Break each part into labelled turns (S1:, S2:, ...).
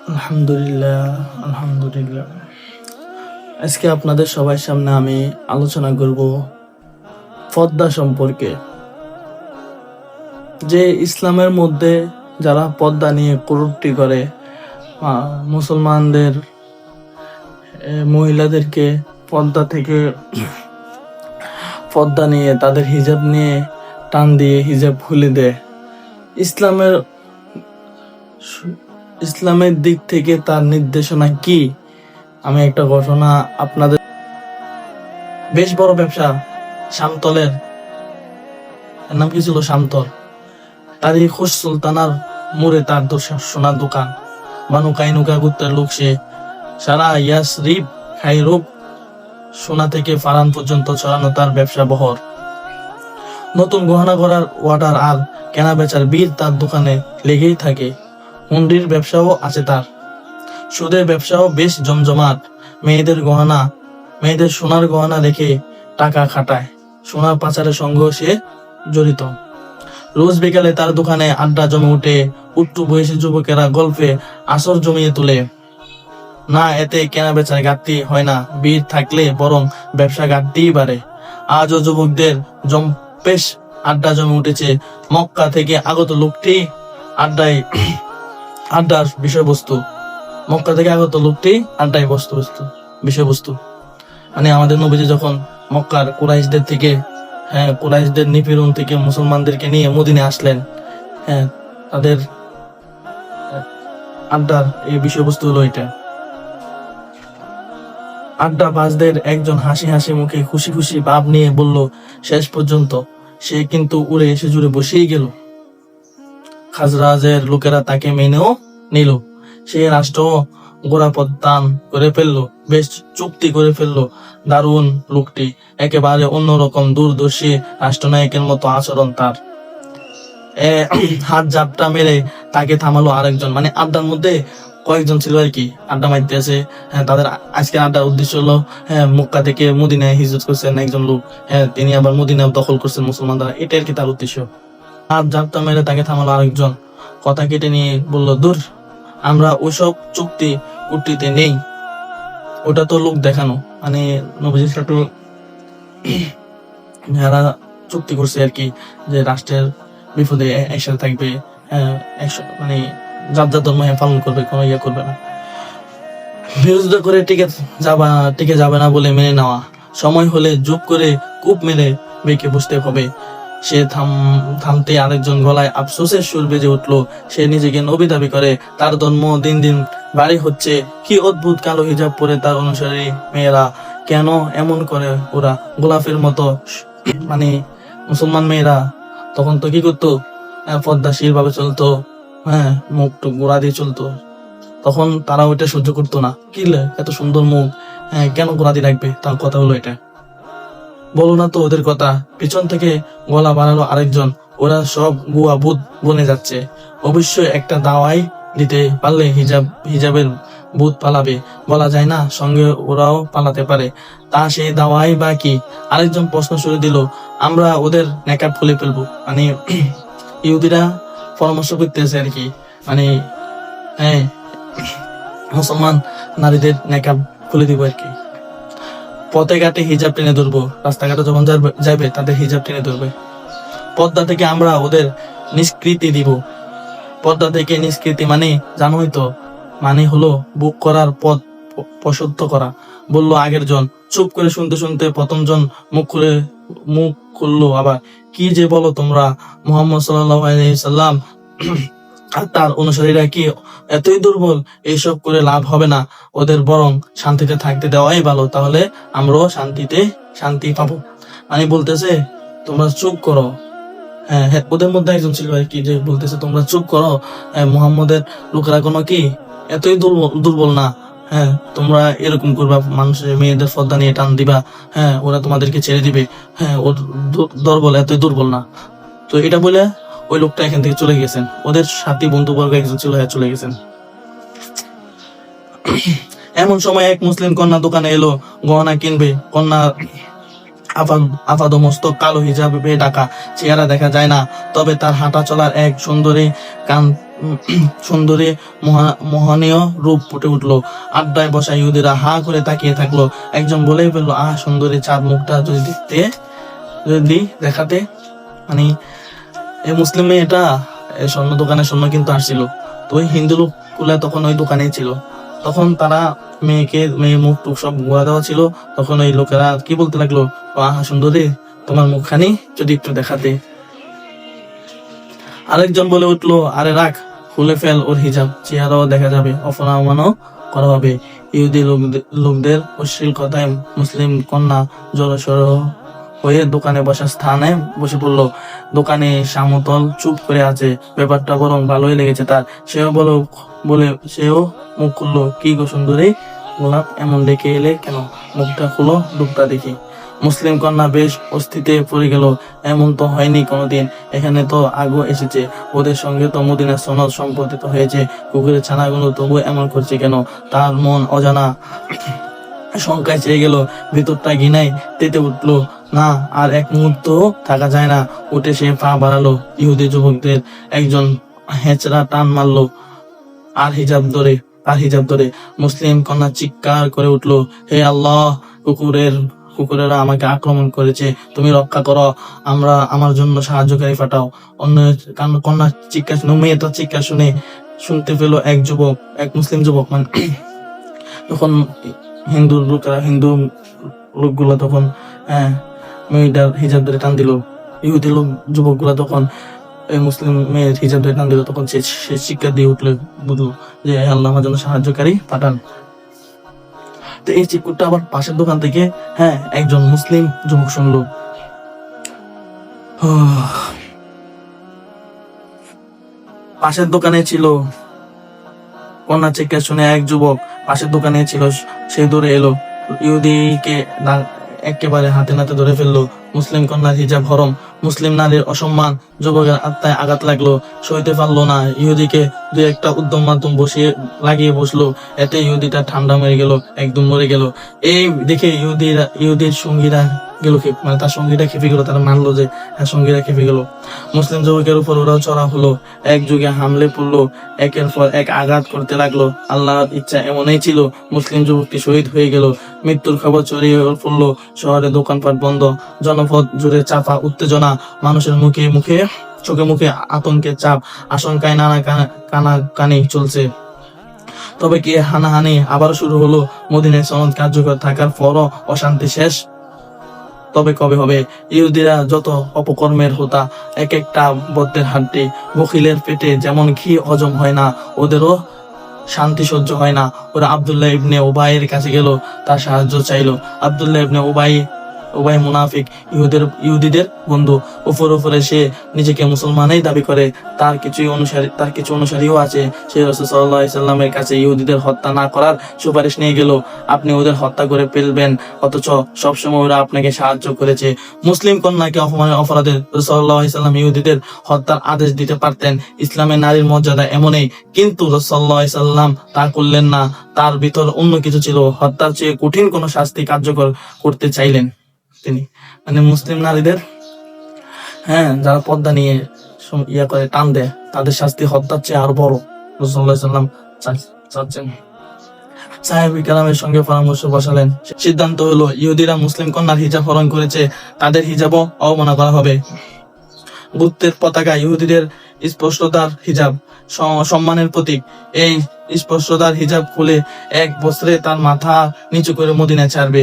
S1: আলহামদুলিল্লাহ, আলহামদুলিল্লাহ। আজকে আপনাদের সবার সামনে আমি আলোচনা করব পর্দা সম্পর্কে। যে ইসলামের মধ্যে যারা পর্দা নিয়ে কটূক্তি করে, মুসলমানদের মহিলাদেরকে পর্দা নিয়ে তাদের হিজাব নিয়ে টান দিয়ে হিজাব খুলে দেয়। ইসলামের দিক থেকে তার নির্দেশনা কি? আমি একটা ঘটনা আপনাদের, বেশ বড় ব্যবসা শামতলের, এর নাম কি ছিল? শামতল। তারই খুশ সুলতানার মোড়ে তার সোনার দোকান। বানু কাইনুকা গোত্রের লোক সে। সারা ইয়াসরিব খাইরুব সোনা থেকে ফারান পর্যন্ত ছড়ানো তার ব্যবসা বহর। নতুন গহনা করার অর্ডার আর কেনা বেচার বীর তার দোকানে লেগেই থাকে। হুন্ডির ব্যবসাও আছে তার। সুদের ব্যবসাও বেশ জমজমাট। মেয়েদের সোনার গহনা রেখে টাকা খাটায়। সোনার পাচারের সঙ্গে সে জড়িত। রোজ বিকালে তার দোকানে আড্ডা জমে উঠে। উট্টু বয়সী যুবকেরা গল্পে আসর জমিয়ে তোলে। না, এতে কেনা বেচার ঘাটতি হয় না, বীর থাকলে বরং ব্যবসা ঘাটতিই বাড়ে। আজও যুবকদের জম্পেশ আড্ডা জমে উঠেছে। মক্কা থেকে আগত লোকটি আড্ডার বিষয়বস্তু। মক্কা থেকে আগত লোকটি আড্ডায় বিষয়বস্তু। মানে আমাদের নবীজি যখন মক্কার কুরাইশদের নিপীড়ন থেকে মুসলমানদেরকে নিয়ে মদিনে আসলেন, তাদের আড্ডার এই বিষয়বস্তু হলো এটা। আড্ডাবাজদের একজন হাসি হাসি মুখে খুশি খুশি ভাব নিয়ে বলল, শেষ পর্যন্ত সে কিন্তু উড়ে এসে জুড়ে বসেই গেল। খাজরাজের লোকেরা তাকে মেনেও নিল। সে রাষ্ট্র গোড়াপদ দান করে ফেললো, বেশ চুক্তি করে ফেললো। দারুণ লোকটি, একেবারে অন্যরকম, দূরদর্শী রাষ্ট্রনায়কের মতো আচরণ তার। হাত জাপটা মেরে তাকে থামালো আরেকজন। মানে আড্ডার মধ্যে কয়েকজন ছিল আর কি, আড্ডা মারতে আছে। তাদের আজকে আড্ডার উদ্দেশ্য হলো মক্কা থেকে মদিনায় হিজরত করছেন একজন লোক। তিনি আবার মদিনা দখল করছেন মুসলমান দ্বারা, এটা আর কি তার উদ্দেশ্য। হাত জাপটা মেরে তাকে থামালো আরেকজন। কথা কেটে নিয়ে বলল, দূর, আমরা ওইসব চুক্তি কুট্টিতে নেই, ওটা তো লোক দেখানো। মানে নবীজির সাথে যারা চুক্তি করছে আর কি, যে রাষ্ট্রের বিপদে একসাথে থাকবে, মানে যার ধর্ম পালন করবে, কোনো ইয়ে করবে না। বিরোধিতা করে টিকে যাবে না বলে মেনে নেওয়া। সময় হলে জুপ করে কূপ মেরে বেঁকে বসতে হবে। সে থামতে আরেকজন গলায় আফসোসের সুর বেজে উঠলো। সে নিজেকে নবী দাবি করে, তার ধর্ম দিন দিন বাড়ি হচ্ছে। কি অদ্ভুত কালো হিজাব পরে তার অনুসারী মেয়েরা, কেন এমন করে ওরা? গোলাপের মতো মানে মুসলমান মেয়েরা তখন তো কি করতো, পর্দাশীল ভাবে চলতো, মুখ টুক গোড়া দিয়ে চলতো। তখন তারা ওইটা সহ্য করতো না। কি এত সুন্দর মুখ, কেন গোড়া দিয়ে রাখবে? তার কথা হলো এটা। বলো না তো ওদের কথা। পিছন থেকে গলা বাড়ালো আরেকজন, ওরা সব বুয়া ভূত বনে যাচ্ছে। অবশ্যই একটা দাওয়াই দিতে পারলে হিজাবের ভূত পালাবে। বলা যায় না, সঙ্গে ওরাও পালাতে পারে। তা সেই দাওয়াই বা কি? আরেকজন প্রশ্ন শুরু দিল, আমরা ওদের নেকাব খুলে ফেলবো। মানে ইহুদিরা পরামর্শ করতেছে আর কি, মানে মুসলমান নারীদের নেকাব খুলে দিব আর কি। পথে ঘাটে হিজাব টেনে ধরবো, রাস্তাঘাটে যখন যাবে তাদের হিজাব টেনে ধরবে। পর্দা থেকে আমরা ওদের নিষ্কৃতি দিব। পর্দা থেকে নিষ্কৃতি মানে জানোই তো, মানে হলো বুক করার পথ প্রশস্ত করা, বললো আগের জন। চুপ করে শুনতে শুনতে প্রথম জন মুখ খুললো আবার। কি যে বলো তোমরা, মুহাম্মদ সাল্লাল্লাহু আলাইহি সাল্লাম আর তার অনুসারীরা কি এতই দুর্বল? এইসব করে লাভ হবে না, ওদের বরং শান্তিতে থাকতে দেওয়াই ভালো, তাহলে আমরাও শান্তি পাবো। মানে বলতেছে তোমরা চুপ করো। ওদের মধ্যে একজন ছিল আর কি, যে বলতেছে তোমরা চুপ করো, মুহাম্মদের লোকেরা কোনো কি এতই দুর্বল না। তোমরা এরকম করবা, মানুষের মেয়েদের পর্দা নিয়ে টান দিবা, ওরা তোমাদেরকে ছেড়ে দিবে। ওর এতই দুর্বল না। তো এটা বলে ওই লোকটা এখান থেকে চলে গেছেন। ওদের সাথী বন্ধু বর্গ একজন চলে গেছেন। এমন সময় এক মুসলিম কন্যা দোকানে এলো গহনা কিনবে। কন্যা আপাদমস্তক, কালো হিজাবে ঢাকা, চেহারা দেখা যায় না, তবে তার হাঁটা চলার এক সুন্দরী সুন্দরী মোহনীয় রূপ ফুটে উঠলো। আড্ডায় বসা ইহুদিরা হা করে তাকিয়ে থাকলো। একজন বলেই ফেললো, সুন্দরী চাঁদ মুখটা যদি দেখাতে। মানে এই মুসলিম মেয়েটা স্বর্ণ দোকানে স্বর্ণ কিন্তু আসছিল, তো ওই হিন্দু লোকগুলা তখন ওই দোকানেই ছিল। তখন তারা মেয়ে মুখ টুক সব ঘোরা দেওয়া ছিল। তখন ওই লোকেরা কি বলতে লাগলো, সুন্দরী তোমার মুখখানি যদি একটু দেখাতে। আরেকজন বলে উঠলো, আরে রাখ, খুলে ফেল ওর হিজাব, চেহারাও দেখা যাবে, অপমানও করা হবে। ইহুদি লোকদের অশ্লীল কথায় মুসলিম কন্যা জড়সড় হয়ে দোকানে বসার স্থানে বসে পড়লো। দোকানে সামতল চুপ করে আছে, ব্যাপারটা বরং ভালোই লেগেছে তার। সেও মুখ খুললো, কি গো সুন্দরী, গোলাপ এমন ডেকে এলে কেন? মুখটা খুলো, রূপটা দেখি। মুসলিম কন্যা বেশ অস্থিতে পড়ে গেল। এমন তো হয়নি কোনোদিন, এখানে তো আগেও এসেছে, ওদের সঙ্গে তো মদিনার সনদ সম্পর্কিত হয়েছে, কুকুরের ছানাগুলো তবু এমন করছে কেন? তার মন অজানা শঙ্কায় চেয়ে গেল, ভিতরটা ঘৃণায় তেতে উঠলো। না, আর এক মুহূর্ত থাকা যায় না। উঠে সে পা বাড়ালো। ইহুদি যুবকদের একজন হেঁচড়া টান মারলো আর হিজাব ধরে মুসলিম কন্যা চিৎকার করে উঠলো, হে আল্লাহ, কুকুরেরা আমাকে আক্রমণ করেছে, তুমি রক্ষা করো, আমার জন্য সাহায্যকারী পাঠাও। অন্য কন্যা চিৎকার শুনে, মেয়েটার চিৎকার শুনতে পেল এক মুসলিম যুবক। মানে তখন হিন্দু লোকগুলা তখন মেয়েটার হিজাব ধরে টান দিল। ইহুদি যুবকগুলা তখন মুসলিম মেয়ের হিজাব ধরে টান দিল। তখন সে চিৎকার দিয়ে উঠলো, বুঝলো যে আল্লাহ আমার জন্য সাহায্যকারী পাঠান। তো এই চিৎকারটা আবার পাশের দোকান থেকে একজন মুসলিম যুবক শুনলো। পাশের দোকানে ছিল, কন্যা চিৎকার শুনে এক যুবক পাশের দোকানে ছিল, সে দৌড়ে এলো, ইহুদিকে একেবারে হাতে নাতে ধরে ফেললো। মুসলিম কন্যার হিজাব হরম, মুসলিম নারীর অসম্মান। যুবকের আত্মায় আঘাত লাগলো, সইতে পারলো না। ইহুদিকে দুই একটা উদ্যম মাধ্যম লাগিয়ে বসলো। এতে ইহুদিটা ঠান্ডা মেরে গেল, একদম মরে গেল। এই দেখে ইহুদির সঙ্গীরা গেল, মানে তার সঙ্গীরা খেপে গেল, তারা মানলো যে সঙ্গীরা খেপে গেল। মুসলিম যুবকের উপর ওরাও চড়া হলো, এক যুগে হামলে পড়লো, একের পর এক আঘাত করতে লাগলো। আল্লাহর ইচ্ছা এমনই ছিল, মুসলিম যুবকটি শহীদ হয়ে গেল। মৃত্যুর খবর ছড়িয়ে পড়লো, শহরে দোকানপাট বন্ধ, জনপদ জুড়ে চাপা উত্তেজনা, মানুষের চোখে মুখে আতঙ্কের চাপ, আশঙ্কায় নানা কানাকানি চলছে। তবে কি হানাহানি আবার শুরু হলো? মদিনায় সনদ কার্যকর থাকার পরও অশান্তি শেষ তবে কবে হবে? ইহুদিরা যত অপকর্মের হোতা, এক একটা বদ্যের হাড্ডি, বখিলের পেটে যেমন ঘি হজম হয় না, ওদেরও শান্তি সহ্য হয় না। ওরা আব্দুল্লাহ ইবনে উবাইয়ের কাছে গেল, তার সাহায্য চাইলো। আব্দুল্লাহ ইবনে উবাই মুনাফিক, ইহুদিদের বন্ধু। উপরে সে নিজেকে মুসলমানই দাবি করে, তার কিছু অনুসারীও আছে। সে রাসূল সাল্লাল্লাহু আলাইহি সাল্লামের কাছে ইহুদিদের হত্যা না করার সুপারিশ নিয়ে গেল। আপনি ওদের হত্যা করে ফেলবেন, অথচ সবসময় ওরা আপনাকে সাহায্য করেছে। মুসলিম কন্যাকে অপমানের অপরাধে রাসূল সাল্লাল্লাহু আলাইহি সাল্লাম ইহুদিদের হত্যার আদেশ দিতে পারতেন। ইসলামের নারীর মর্যাদা এমনই, কিন্তু রাসূল সাল্লাল্লাহু আলাইহি সাল্লাম তা করলেন না। তার ভিতর অন্য কিছু ছিল, হত্যার চেয়ে কঠিন কোন শাস্তি কার্যকর করতে চাইলেন তিনি। মানে মুসলিম নারীদের যারা পর্দা নিয়ে করে টান দেয়, তাদের শাস্তি হত্যার চেয়ে আরো বড় রাসূলুল্লাহ সাল্লাল্লাহু আলাইহি ওয়াসাল্লাম চাচ্ছেন। সাহাবায়ে কেরামের সঙ্গে পরামর্শ বসালেন। সিদ্ধান্ত হলো, ইহুদিরা মুসলিম কন্যার হিজাব হরণ করেছে, তাদের হিজাবও অবমাননা করা হবে। গুপ্তের পতাকা ইহুদিদের স্পষ্টতার হিজাব, সম্মানের প্রতীক। এই স্পষ্টতার হিজাব খুলে এক বস্ত্রে তার মাথা নিচু করে মদিনায় ছাড়বে।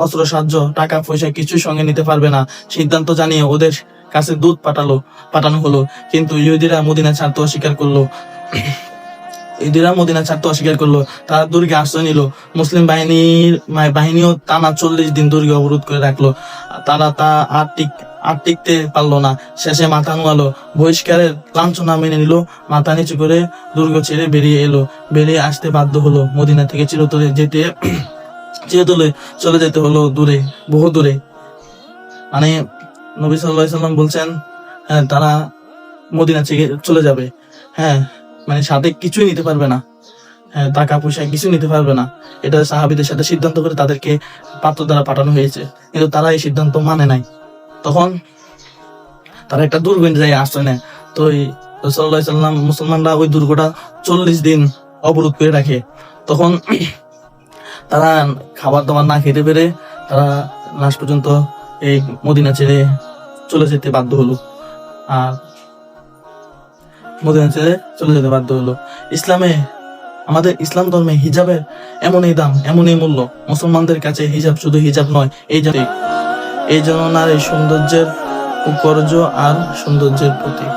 S1: অস্ত্রসাহায্য, টাকা পয়সা কিছুই সঙ্গে নিতে পারবে না। সিদ্ধান্ত জানিয়ে ওদের কাছে দূত পাঠানো হলো, কিন্তু ইহুদিরা মদিনা ছাড়তে অস্বীকার করলো। তারা দুর্গে আশ্রয় নিল। মুসলিম বাহিনীও টানা 40 দিন দুর্গে অবরোধ করে রাখলো। তারা আর টিকতে পারলো না, শেষে মাথা নোয়ালো। বহিষ্কারের লাঞ্ছনা মেনে নিল, মাথা নিচু করে দুর্গ ছেড়ে বেরিয়ে আসতে বাধ্য হলো। মদিনা থেকে চিরতরে চলে যেতে হলো বহু দূরে। মানে নবী সাল্লাল্লাহু আলাইহি সাল্লাম বলছেন, তারা মদিনা থেকে চলে যাবে, মানে সাথে কিছুই নিতে পারবে না, টাকা পয়সা কিছু নিতে পারবে না। এটা সাহাবীদের সাথে সিদ্ধান্ত করে তাদেরকে পাত্র দ্বারা পাঠানো হয়েছে, কিন্তু তারা এই সিদ্ধান্ত মানে নাই। তখন তারা একটা দুর্গন্ধ জায়গায় আশ্রয় নেয়। তো রাসূলুল্লাহ সাল্লাল্লাহু আলাইহি ওয়াসাল্লাম মুসলমানরা ওই দুর্গটা 40 দিন অবরোধ করে রাখে। তখন তারা খাবার দাবার না খেতে পেরে তারা লাস্ট পর্যন্ত এই মদিনা ছেড়ে চলে যেতে বাধ্য হলো। আর মদিনা ছেড়ে চলে যেতে বাধ্য হলো। আমাদের ইসলাম ধর্মে হিজাবের এমনই দাম, এমনই মূল্য। মুসলমানদের কাছে হিজাব শুধু হিজাব নয়, এই জন্য নারী সৌন্দর্যের উপর্য আর সৌন্দর্যের প্রতীক।